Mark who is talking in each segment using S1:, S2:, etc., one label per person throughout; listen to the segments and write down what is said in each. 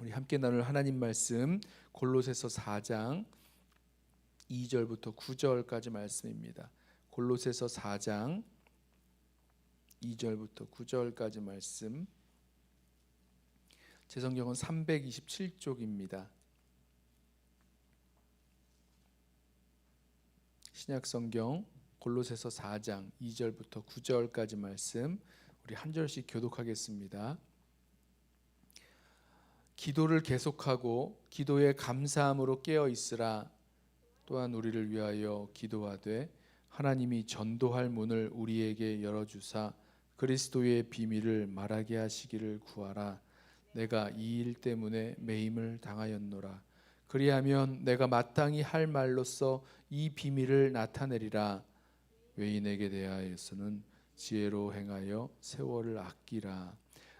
S1: 우리 함께 나눌 하나님 말씀 골로새서 4장 2절부터 9절까지 말씀입니다. 골로새서 4장 2절부터 9절까지 말씀. 제 성경은 327쪽입니다. 신약 성경 골로새서 4장 2절부터 9절까지 말씀, 우리 한 절씩 교독하겠습니다. 기도를 계속하고 기도에 감사함으로 깨어 있으라. 또한 우리를 위하여 기도하되 하나님이 전도할 문을 우리에게 열어주사 그리스도의 비밀을 말하게 하시기를 구하라. 내가 이 일 때문에 매임을 당하였노라. 그리하면 내가 마땅히 할 말로써 이 비밀을 나타내리라. 외인에게 대하여서는 지혜로 행하여 세월을 아끼라.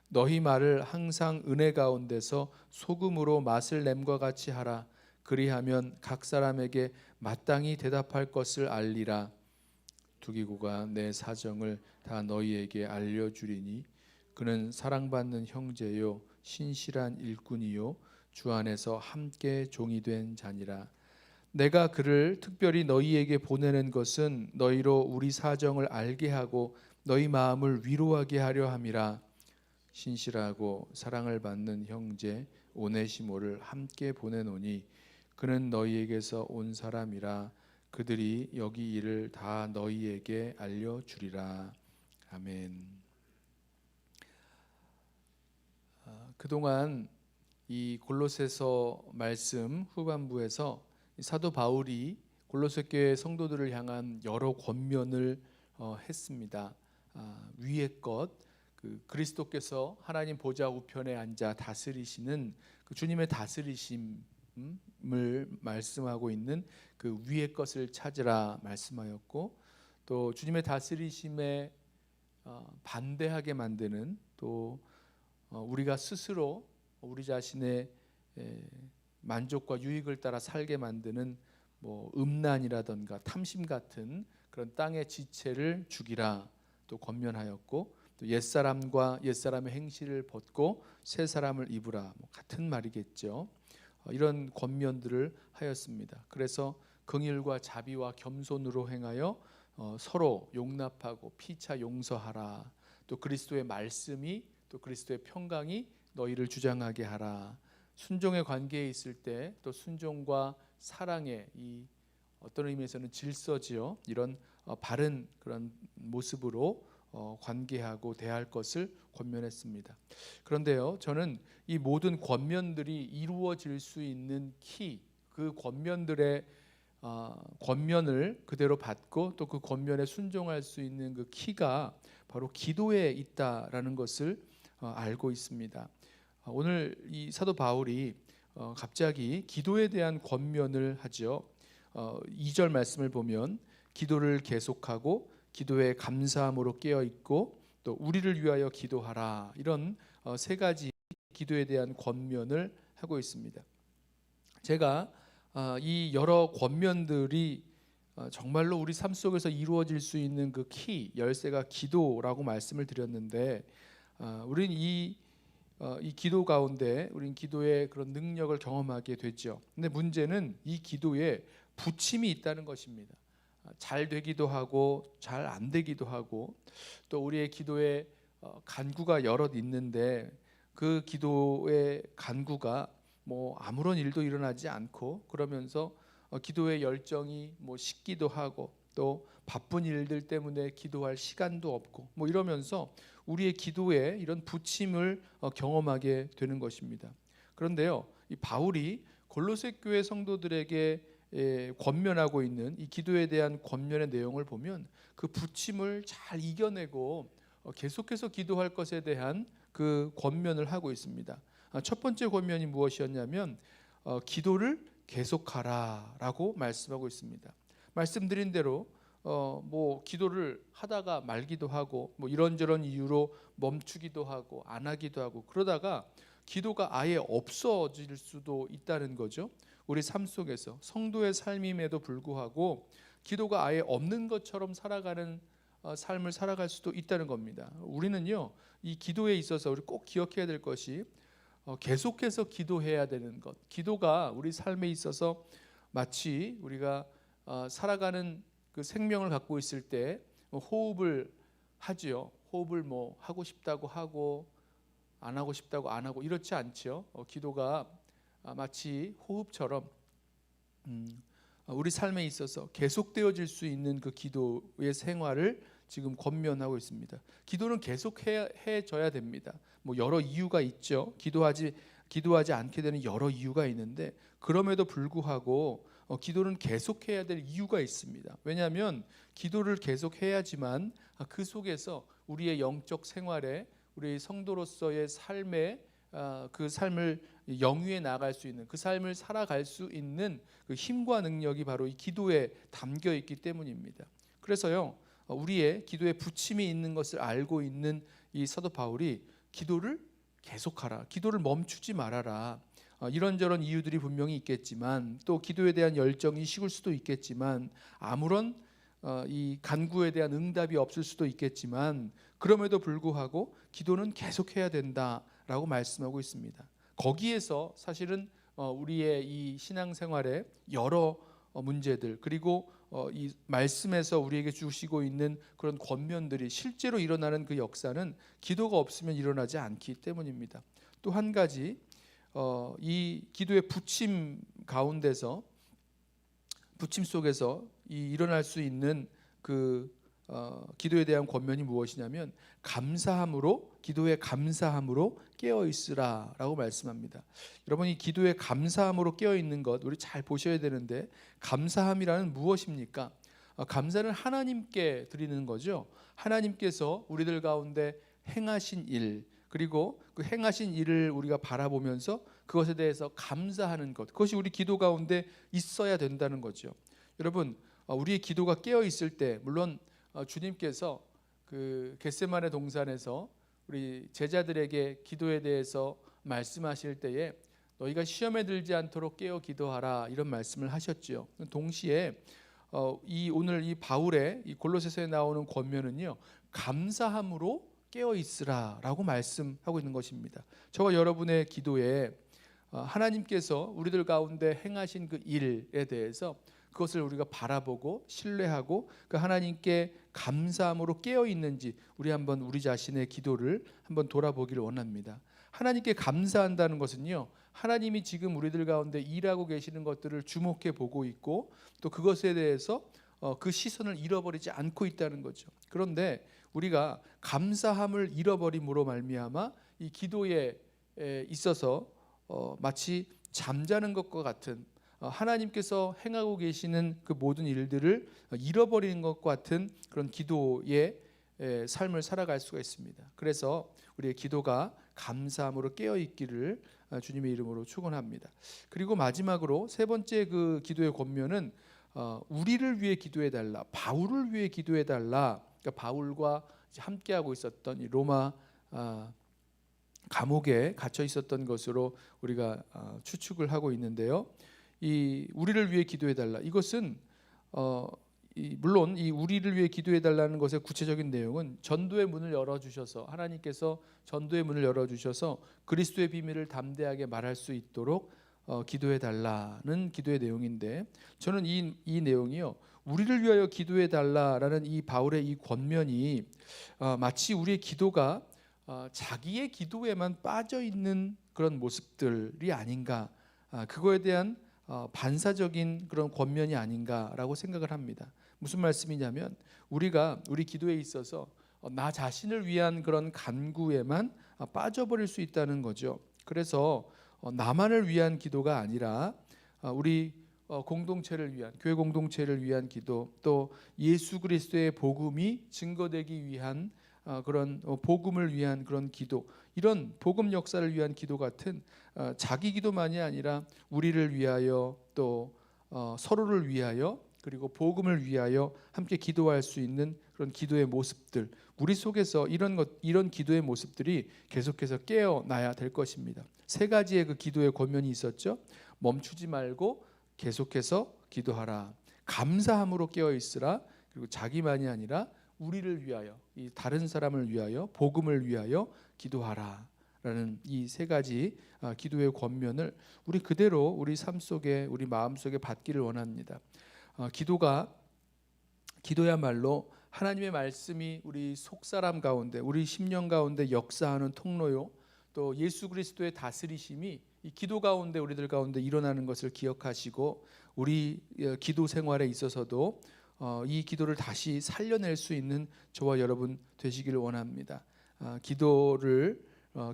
S1: 너희 말을 항상 은혜 가운데서 소금으로 맛을 냄과 같이 하라. 그리하면 각 사람에게 마땅히 대답할 것을 알리라. 두기고가 내 사정을 다 너희에게 알려주리니 그는 사랑받는 형제요 신실한 일꾼이요 주 안에서 함께 종이 된 자니라. 내가 그를 특별히 너희에게 보내는 것은 너희로 우리 사정을 알게 하고 너희 마음을 위로하게 하려 함이라. 신실하고 사랑을 받는 형제 오네시모를 함께 보내노니 그는 너희에게서 온 사람이라. 그들이 여기 일을 다 너희에게 알려주리라. 아멘. 그동안 이 골로새서 말씀 후반부에서 사도 바울이 골로새 교회 성도들을 향한 여러 권면을 했습니다. 위의 것, 그리스도께서 하나님 보좌 우편에 앉아 다스리시는 그 주님의 다스리심을 말씀하고 있는 그 위의 것을 찾으라 말씀하였고, 또 주님의 다스리심에 반대하게 만드는, 또 우리가 스스로 우리 자신의 만족과 유익을 따라 살게 만드는 음란이라든가 탐심 같은 그런 땅의 지체를 죽이라 또 권면하였고, 또 옛사람과 옛사람의 행실을 벗고 새 사람을 입으라, 같은 말이겠죠. 이런 권면들을 하였습니다. 그래서 긍휼과 자비와 겸손으로 행하여 서로 용납하고 피차 용서하라. 또 그리스도의 말씀이, 또 그리스도의 평강이 너희를 주장하게 하라. 순종의 관계에 있을 때 또 순종과 사랑의 이 어떤 의미에서는 질서지요. 이런 바른 그런 모습으로 관계하고 대할 것을 권면했습니다. 그런데요, 저는 이 모든 권면들이 이루어질 수 있는 키, 그 권면들의 권면을 그대로 받고 또 그 권면에 순종할 수 있는 그 키가 바로 기도에 있다라는 것을 알고 있습니다. 오늘 이 사도 바울이 갑자기 기도에 대한 권면을 하죠. 2절 말씀을 보면 기도를 계속하고 기도에 감사함으로 깨어 있고 또 우리를 위하여 기도하라, 이런 세 가지 기도에 대한 권면을 하고 있습니다. 제가 이 여러 권면들이 정말로 우리 삶 속에서 이루어질 수 있는 그 키, 열쇠가 기도라고 말씀을 드렸는데, 우리는 이 기도 가운데 우리는 기도의 그런 능력을 경험하게 되죠. 근데 문제는 이 기도에 부침이 있다는 것입니다. 잘 되기도 하고 잘 안 되기도 하고, 또 우리의 기도에 간구가 여럿 있는데 그 기도의 간구가 아무런 일도 일어나지 않고, 그러면서 기도의 열정이 식기도 하고, 또 바쁜 일들 때문에 기도할 시간도 없고 이러면서 우리의 기도에 이런 부침을 경험하게 되는 것입니다. 그런데요, 이 바울이 골로새 교회 성도들에게 권면하고 있는 이 기도에 대한 권면의 내용을 보면 그 부침을 잘 이겨내고 계속해서 기도할 것에 대한 그 권면을 하고 있습니다. 첫 번째 권면이 무엇이었냐면 기도를 계속하라라고 말씀하고 있습니다. 말씀드린 대로 기도를 하다가 말기도 하고 이런저런 이유로 멈추기도 하고 안 하기도 하고, 그러다가 기도가 아예 없어질 수도 있다는 거죠. 우리 삶 속에서 성도의 삶임에도 불구하고 기도가 아예 없는 것처럼 살아가는 삶을 살아갈 수도 있다는 겁니다. 우리는요, 이 기도에 있어서 우리 꼭 기억해야 될 것이 계속해서 기도해야 되는 것. 기도가 우리 삶에 있어서 마치 우리가 살아가는 그 생명을 갖고 있을 때 호흡을 하지요. 호흡을 뭐 하고 싶다고 하고 안 하고 싶다고 안 하고 이렇지 않죠. 기도가 마치 호흡처럼 우리 삶에 있어서 계속되어질 수 있는 그 기도의 생활을 지금 권면하고 있습니다. 기도는 계속 해줘야 됩니다. 뭐 여러 이유가 있죠. 기도하지 않게 되는 여러 이유가 있는데 그럼에도 불구하고 기도는 계속해야 될 이유가 있습니다. 왜냐하면 기도를 계속해야지만 그 속에서 우리의 영적 생활에 우리 성도로서의 삶에 그 삶을 영위해 나갈 수 있는 그 삶을 살아갈 수 있는 그 힘과 능력이 바로 이 기도에 담겨 있기 때문입니다. 그래서요 우리의 기도에 부침이 있는 것을 알고 있는 이 사도 바울이 기도를 계속하라, 기도를 멈추지 말아라. 이런저런 이유들이 분명히 있겠지만 또 기도에 대한 열정이 식을 수도 있겠지만 아무런 이 간구에 대한 응답이 없을 수도 있겠지만 그럼에도 불구하고 기도는 계속해야 된다라고 말씀하고 있습니다. 거기에서 사실은 우리의 이 신앙생활에 여러 문제들 그리고 이 말씀에서 우리에게 주시고 있는 그런 권면들이 실제로 일어나는 그 역사는 기도가 없으면 일어나지 않기 때문입니다. 또 한 가지 이 기도의 부침 가운데서 부침 속에서 일어날 수 있는 그 기도에 대한 권면이 무엇이냐면 감사함으로 기도에 감사함으로 깨어 있으라라고 말씀합니다. 여러분 이 기도에 감사함으로 깨어 있는 것 우리 잘 보셔야 되는데 감사함이라는 무엇입니까? 감사는 하나님께 드리는 거죠. 하나님께서 우리들 가운데 행하신 일 그리고 그 행하신 일을 우리가 바라보면서 그것에 대해서 감사하는 것 그것이 우리 기도 가운데 있어야 된다는 거죠. 여러분 우리의 기도가 깨어 있을 때 물론 주님께서 그 겟세마네 동산에서 우리 제자들에게 기도에 대해서 말씀하실 때에 너희가 시험에 들지 않도록 깨어 기도하라 이런 말씀을 하셨죠. 동시에 오늘 이 바울의 이 골로새서에 나오는 권면은요 감사함으로 깨어 있으라라고 말씀하고 있는 것입니다. 저와 여러분의 기도에 하나님께서 우리들 가운데 행하신 그 일에 대해서 그것을 우리가 바라보고 신뢰하고 그 하나님께 감사함으로 깨어 있는지 우리 한번 우리 자신의 기도를 한번 돌아보기를 원합니다. 하나님께 감사한다는 것은요 하나님이 지금 우리들 가운데 일하고 계시는 것들을 주목해 보고 있고 또 그것에 대해서 그 시선을 잃어버리지 않고 있다는 거죠. 그런데 우리가 감사함을 잃어버림으로 말미암아 이 기도에 있어서 마치 잠자는 것과 같은 하나님께서 행하고 계시는 그 모든 일들을 잃어버리는 것과 같은 그런 기도의 삶을 살아갈 수가 있습니다. 그래서 우리의 기도가 감사함으로 깨어 있기를 주님의 이름으로 축원합니다. 그리고 마지막으로 세 번째 그 기도의 권면은 우리를 위해 기도해 달라, 바울을 위해 기도해 달라. 그러니까 바울과 함께하고 있었던 이 로마 감옥에 갇혀 있었던 것으로 우리가 추측을 하고 있는데요. 이 우리를 위해 기도해 달라. 이것은 물론 이 우리를 위해 기도해 달라는 것의 구체적인 내용은 전도의 문을 열어 주셔서 하나님께서 전도의 문을 열어 주셔서 그리스도의 비밀을 담대하게 말할 수 있도록 기도해 달라는 기도의 내용인데 저는 이 내용이요. 우리를 위하여 기도해 달라라는 이 바울의 이 권면이 마치 우리의 기도가 자기의 기도에만 빠져 있는 그런 모습들이 아닌가, 그거에 대한 반사적인 그런 권면이 아닌가라고 생각을 합니다. 무슨 말씀이냐면 우리가 우리 기도에 있어서 나 자신을 위한 그런 간구에만 빠져버릴 수 있다는 거죠. 그래서 나만을 위한 기도가 아니라 우리 공동체를 위한, 교회 공동체를 위한 기도, 또 예수 그리스도의 복음이 증거되기 위한 그런 복음을 위한 그런 기도, 이런 복음 역사를 위한 기도 같은 자기 기도만이 아니라 우리를 위하여 또 서로를 위하여 그리고 복음을 위하여 함께 기도할 수 있는 그런 기도의 모습들, 우리 속에서 이런 기도의 모습들이 계속해서 깨어나야 될 것입니다. 세 가지의 그 기도의 권면이 있었죠. 멈추지 말고 계속해서 기도하라, 감사함으로 깨어 있으라, 그리고 자기만이 아니라 우리를 위하여, 이 다른 사람을 위하여, 복음을 위하여 기도하라 라는 이 세 가지 기도의 권면을 우리 그대로 우리 삶 속에 우리 마음 속에 받기를 원합니다. 기도야말로 하나님의 말씀이 우리 속사람 가운데 우리 심령 가운데 역사하는 통로요, 또 예수 그리스도의 다스리심이 이 기도 가운데 우리들 가운데 일어나는 것을 기억하시고 우리 기도 생활에 있어서도 이 기도를 다시 살려낼 수 있는 저와 여러분 되시기를 원합니다. 기도를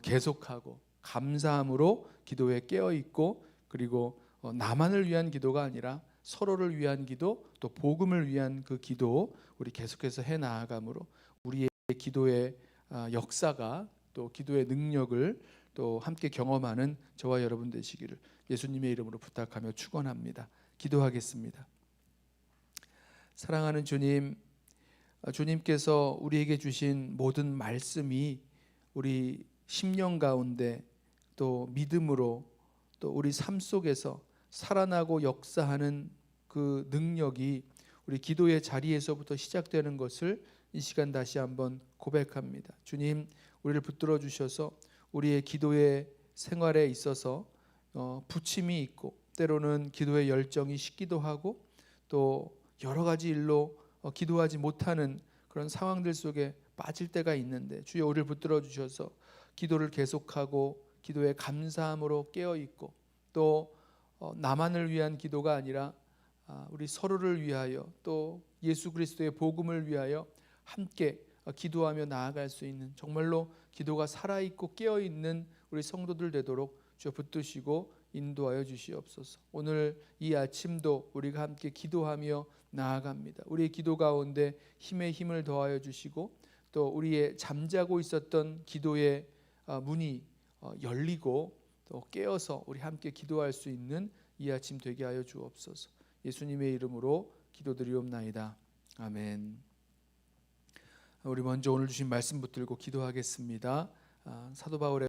S1: 계속하고 감사함으로 기도에 깨어 있고, 그리고 나만을 위한 기도가 아니라 서로를 위한 기도, 또 복음을 위한 그 기도 우리 계속해서 해 나아감으로 우리의 기도의 역사가, 또 기도의 능력을 또 함께 경험하는 저와 여러분 되시기를 예수님의 이름으로 부탁하며 축원합니다. 기도하겠습니다. 사랑하는 주님, 주님께서 우리에게 주신 모든 말씀이 우리 심령 가운데 또 믿음으로 또 우리 삶 속에서 살아나고 역사하는 그 능력이 우리 기도의 자리에서부터 시작되는 것을 이 시간 다시 한번 고백합니다. 주님, 우리를 붙들어 주셔서 우리의 기도의 생활에 있어서 부침이 있고, 때로는 기도의 열정이 식기도 하고, 또 여러 가지 일로 기도하지 못하는 그런 상황들 속에 빠질 때가 있는데, 주여 우리를 붙들어 주셔서 기도를 계속하고 기도에 감사함으로 깨어 있고, 또 나만을 위한 기도가 아니라 우리 서로를 위하여 또 예수 그리스도의 복음을 위하여 함께 기도하며 나아갈 수 있는, 정말로 기도가 살아있고 깨어있는 우리 성도들 되도록 주여 붙드시고 인도하여 주시옵소서. 오늘 이 아침도 우리가 함께 기도하며 나아갑니다. 우리의 기도 가운데 힘에 힘을 더하여 주시고, 또 우리의 잠자고 있었던 기도의 문이 열리고 또 깨어서 우리 함께 기도할 수 있는 이 아침 되게 하여 주옵소서. 예수님의 이름으로 기도드리옵나이다. 아멘. 우리 먼저 오늘 주신 말씀 붙들고 기도하겠습니다. 사도 바울의